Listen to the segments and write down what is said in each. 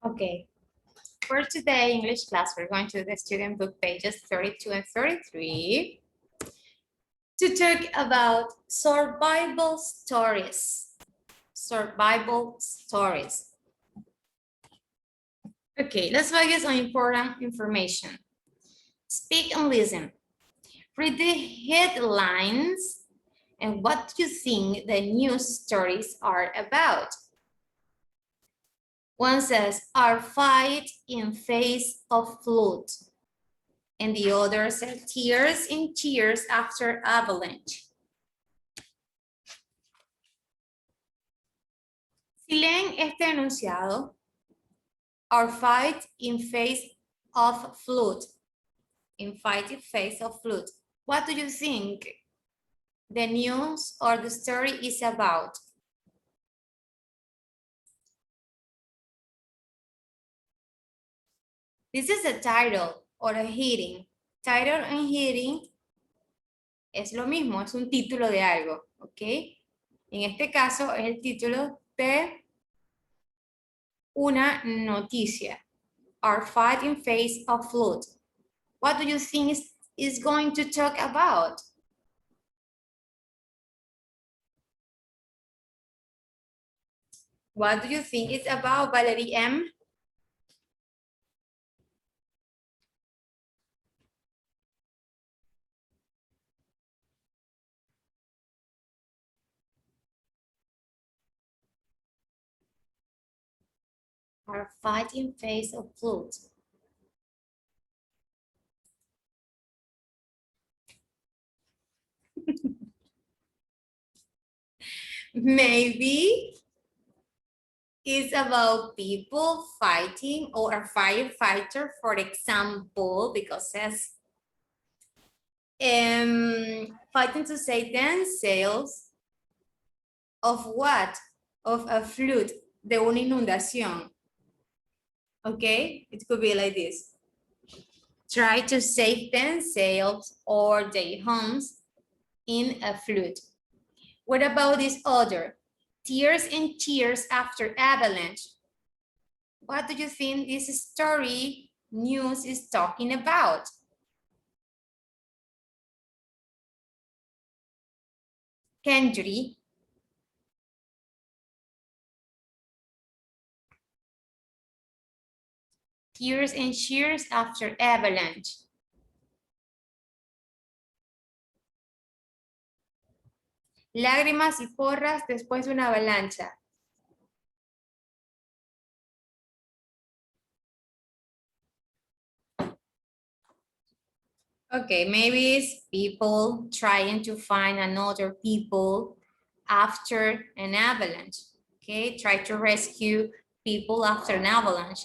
Okay, for today English class, we're going to the student book pages 32 and 33 to talk about survival stories. Survival stories. Okay, let's focus on important information. Speak and listen. Read the headlines and what do you think the news stories are about? One says, our fight in face of flood. And the other said, tears and cheers after avalanche. Si leen este enunciado, our fight in face of flood, in fight in face of flood, what do you think the news or the story is about? This is a title or a heading. Title and heading es lo mismo, es un título de algo, ¿ok? En este caso es el título de una noticia. Our fight in face of flood. What do you think is going to talk about? What do you think it's about, Valerie M? Our fight in face of flood. Maybe it's about people fighting or a firefighter, for example, because says fighting to save themselves of what? Of a flood, de una inundación. Okay, it could be like this. Try to save themselves or their homes in a flood. What about this other? Tears and cheers after avalanche. What do you think this story news is talking about? Kendry. Tears and cheers after avalanche. Lágrimas y porras después de una avalancha. Okay, maybe it's people trying to find another people after an avalanche. Okay, try to rescue people after an avalanche.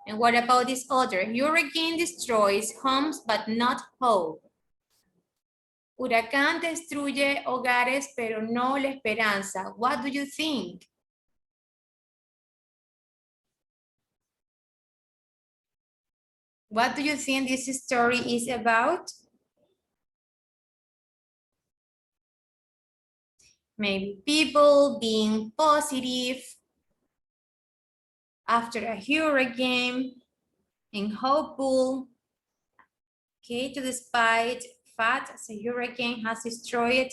And what about this other? Hurricane destroys homes but not hope. Huracán destruye hogares pero no la esperanza. What do you think? What do you think this story is about? Maybe people being positive after a hurricane and hopeful. Okay, to despite fact as a hurricane has destroyed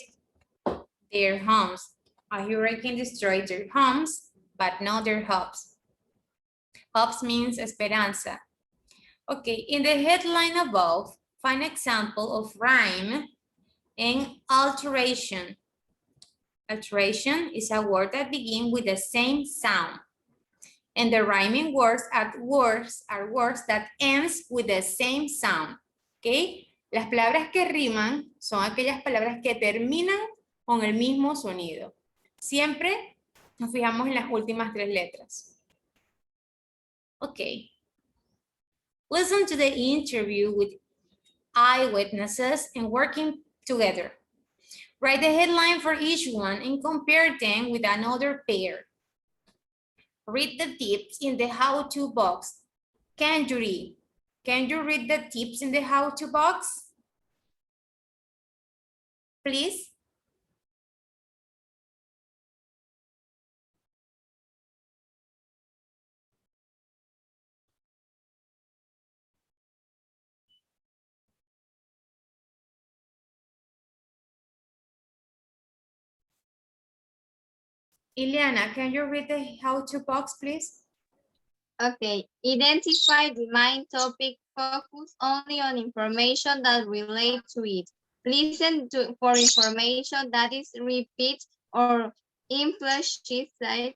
their homes. A hurricane destroyed their homes, but not their hopes. Hopes means esperanza. Okay, in the headline above, find example of rhyme and alteration. Alteration is a word that begins with the same sound. And the rhyming words are words that ends with the same sound. ¿Ok? Las palabras que riman son aquellas palabras que terminan con el mismo sonido. Siempre nos fijamos en las últimas tres letras. Ok. Listen to the interview with eyewitnesses and working together. Write the headline for each one and compare them with another pair. Read the tips in the how-to box. Can you read? Can you read the tips in the how-to box? Please. Ileana, can you read the how-to box, please? Okay, identify the main topic, focus only on information that relate to it. Listen for information that is repeat or implicit.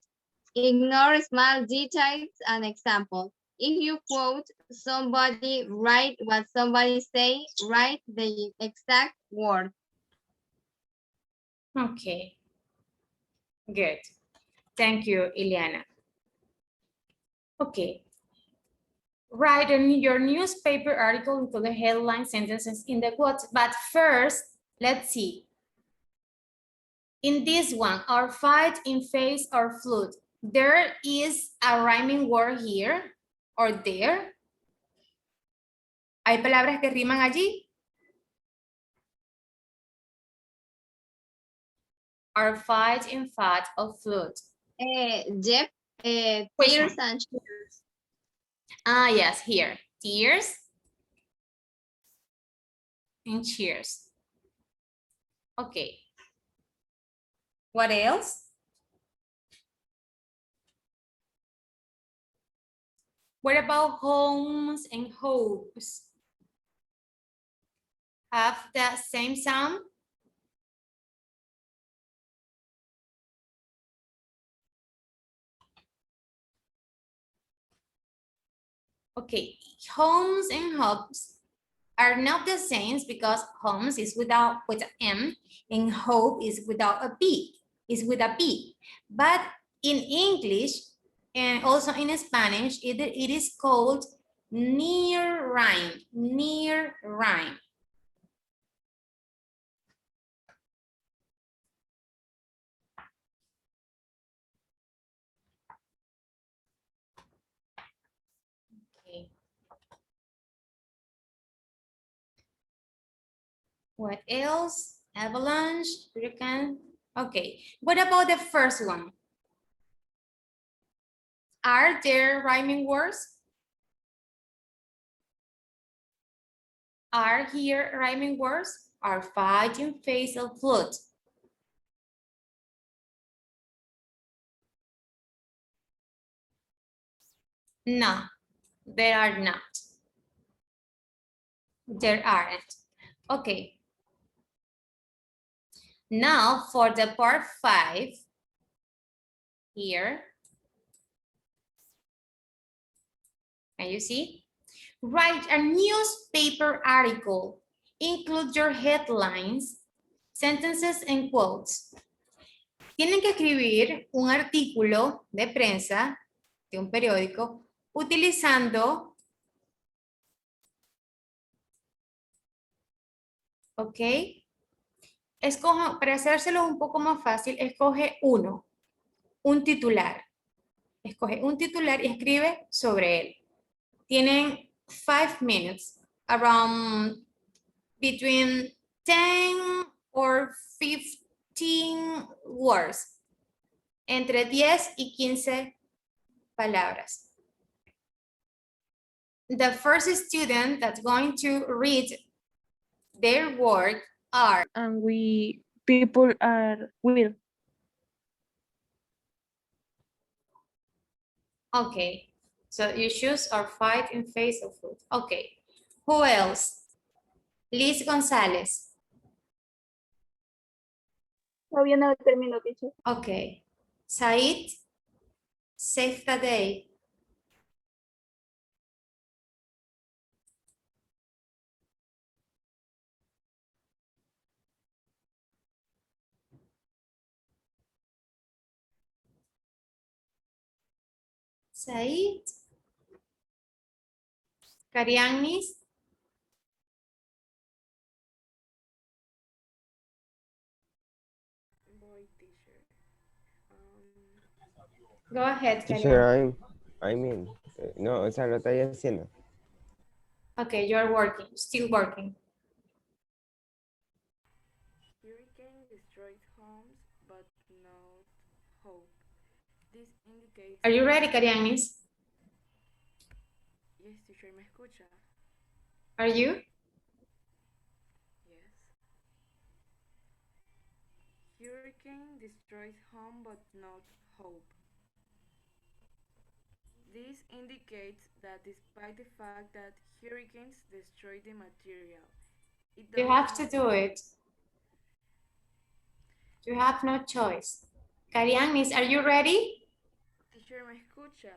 Ignore small details and example. If you quote somebody, write what somebody say, write the exact word. Okay, good. Thank you, Ileana. Okay. Write your newspaper article into the headline sentences in the quotes. But first, let's see. In this one, our fight in face or flood, there is a rhyming word here or there. ¿Hay palabras que riman allí? Our fight in fight or flood. Jeff, tears and cheers. Ah, yes, here. Tears and cheers. Okay. What else? What about homes and hopes? Have the same sound? Okay, homes and hopes are not the same because homes is with an M and hope is without a B, is with a B. But in English and also in Spanish, it is called near rhyme, near rhyme. Okay. What else? Avalanche, hurricane. Okay, what about the first one? Are there rhyming words? Are here rhyming words? Are fighting face of flood. No, there are not. There aren't. Okay. Now for the part 5 here. Can you see? Write a newspaper article. Include your headlines, sentences and quotes. Tienen que escribir un artículo de prensa de un periódico utilizando, ¿ok? Escoja, para hacérselo un poco más fácil, escoge uno, un titular. Escoge un titular y escribe sobre él. Tienen 5 minutes, around between 10 or 15 words. Entre 10 y 15 palabras. The first student that's going to read their work are. And people are will. Okay, so you choose or fight in face of food. Okay, who else? Liz González. Todavía no termino, teacher. Okay, Said, save the day. Said, Carianis. Go ahead, Teacher, I'm in. No, o sea, lo estoy haciendo. Okay, you're working, still working. Hurricane destroyed homes, but not hope. This indicates... Are you ready, Carianis? Yes, teacher, ¿me escucha? Are you? Yes. Hurricane hurricane destroyed home but not hope. This indicates that despite the fact that hurricanes destroy the material, it You does have to not- do it. You have no choice. Karianis, are you ready? Teacher, ¿me escucha?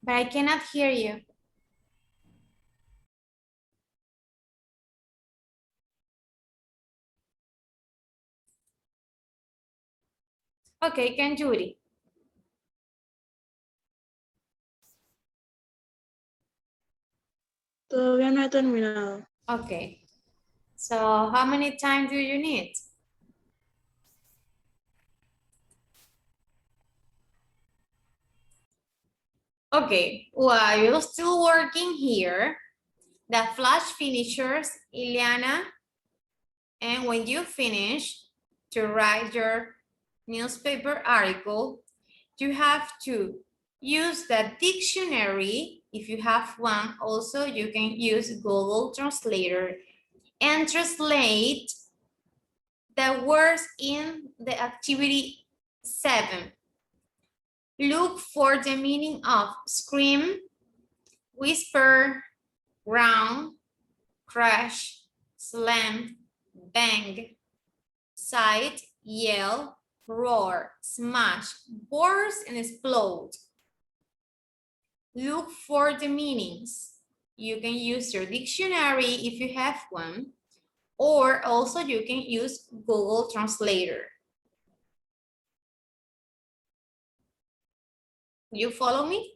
But I cannot hear you. Okay, can Judy? Todavía no he terminado. Okay. So how many time do you need? Okay, while you're still working here, the flash finishers, Ileana, and when you finish to write your newspaper article, you have to use the dictionary. If you have one, also you can use Google Translator and translate the words in the activity 7. Look for the meaning of scream, whisper, ground, crash, slam, bang, sight, yell, roar, smash, burst, and explode. Look for the meanings. You can use your dictionary if you have one, or also you can use Google Translator. You follow me?